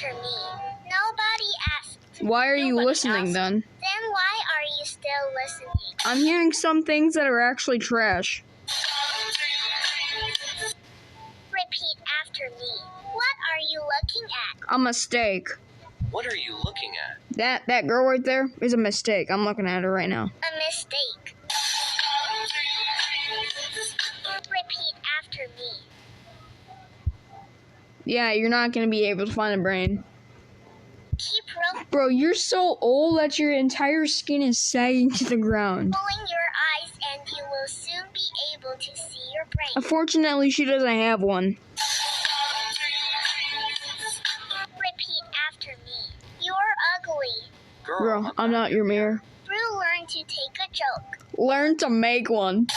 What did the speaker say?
after me. Nobody asked. Why are you Nobody listening asked. then? Then why are you still listening? I'm hearing some things that are actually trash. Repeat after me. What are you looking at? A mistake. What are you looking at? That girl right there is a mistake. I'm looking at her right now. A mistake. Repeat after me. Yeah, you're not going to be able to find a brain. Keep Bro, you're so old that your entire skin is sagging to the ground. rolling your eyes and you will soon be able to see your brain. Unfortunately, she doesn't have one. Repeat after me. You're ugly. Girl, I'm not your mirror. Brew learned to take a joke. Learn to make one.